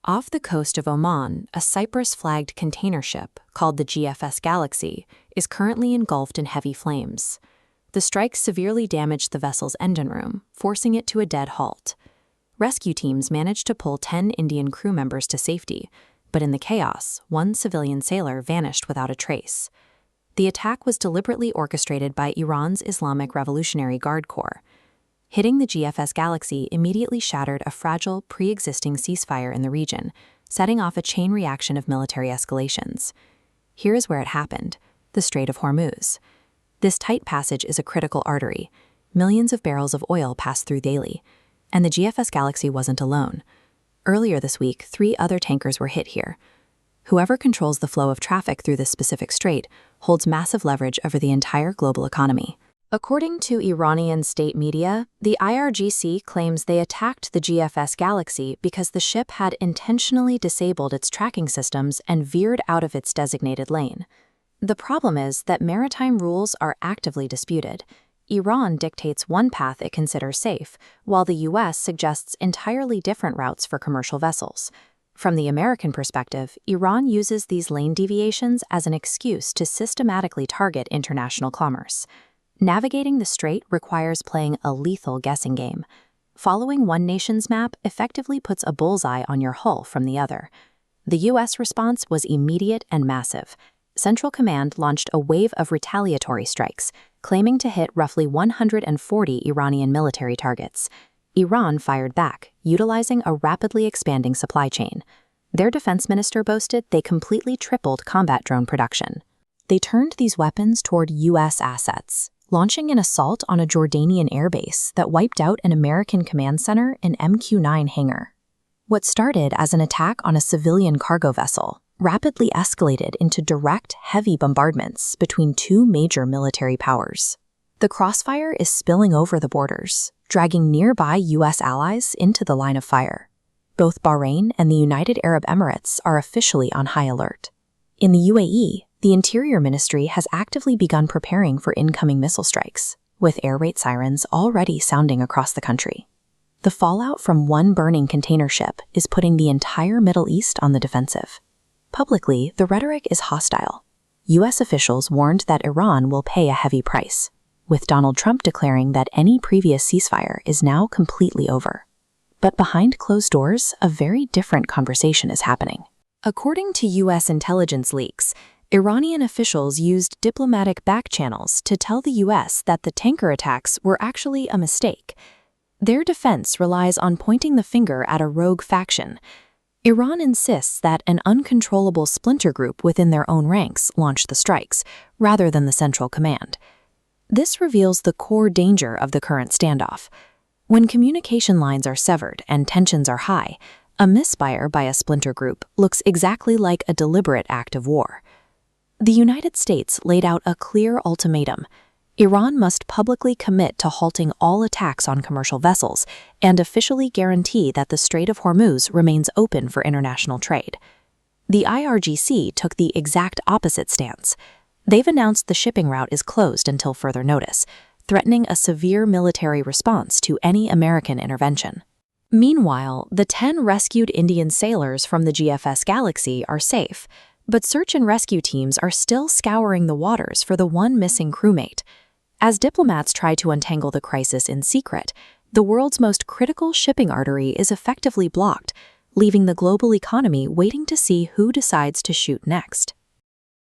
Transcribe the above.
Off the coast of Oman, a Cyprus-flagged container ship, called the GFS Galaxy, is currently engulfed in heavy flames. The strike severely damaged the vessel's engine room, forcing it to a dead halt. Rescue teams managed to pull 10 Indian crew members to safety, but in the chaos, one civilian sailor vanished without a trace. The attack was deliberately orchestrated by Iran's Islamic Revolutionary Guard Corps. Hitting the GFS Galaxy immediately shattered a fragile, pre-existing ceasefire in the region, setting off a chain reaction of military escalations. Here is where it happened: the Strait of Hormuz. This tight passage is a critical artery. Millions of barrels of oil pass through daily. And the GFS Galaxy wasn't alone. Earlier this week, 3 other tankers were hit here. Whoever controls the flow of traffic through this specific strait holds massive leverage over the entire global economy. According to Iranian state media, the IRGC claims they attacked the GFS Galaxy because the ship had intentionally disabled its tracking systems and veered out of its designated lane. The problem is that maritime rules are actively disputed. Iran dictates one path it considers safe, while the US suggests entirely different routes for commercial vessels. From the American perspective, Iran uses these lane deviations as an excuse to systematically target international commerce. Navigating the strait requires playing a lethal guessing game. Following one nation's map effectively puts a bullseye on your hull from the other. The US response was immediate and massive. Central Command launched a wave of retaliatory strikes, claiming to hit roughly 140 Iranian military targets. Iran fired back, utilizing a rapidly expanding supply chain. Their defense minister boasted they completely tripled combat drone production. They turned these weapons toward US assets, launching an assault on a Jordanian airbase that wiped out an American command center in MQ-9 hangar. What started as an attack on a civilian cargo vessel rapidly escalated into direct, heavy bombardments between 2 major military powers. The crossfire is spilling over the borders, dragging nearby US allies into the line of fire. Both Bahrain and the United Arab Emirates are officially on high alert. In the UAE, the Interior Ministry has actively begun preparing for incoming missile strikes, with air raid sirens already sounding across the country. The fallout from one burning container ship is putting the entire Middle East on the defensive. Publicly, the rhetoric is hostile. US officials warned that Iran will pay a heavy price, with Donald Trump declaring that any previous ceasefire is now completely over. But behind closed doors, a very different conversation is happening. According to US intelligence leaks, Iranian officials used diplomatic back channels to tell the US that the tanker attacks were actually a mistake. Their defense relies on pointing the finger at a rogue faction. Iran insists that an uncontrollable splinter group within their own ranks launched the strikes, rather than the central command. This reveals the core danger of the current standoff. When communication lines are severed and tensions are high, a misfire by a splinter group looks exactly like a deliberate act of war. The United States laid out a clear ultimatum. Iran must publicly commit to halting all attacks on commercial vessels and officially guarantee that the Strait of Hormuz remains open for international trade. The IRGC took the exact opposite stance. They've announced the shipping route is closed until further notice, threatening a severe military response to any American intervention. Meanwhile, the 10 rescued Indian sailors from the GFS Galaxy are safe, but search and rescue teams are still scouring the waters for the one missing crewmate. As diplomats try to untangle the crisis in secret, the world's most critical shipping artery is effectively blocked, leaving the global economy waiting to see who decides to shoot next.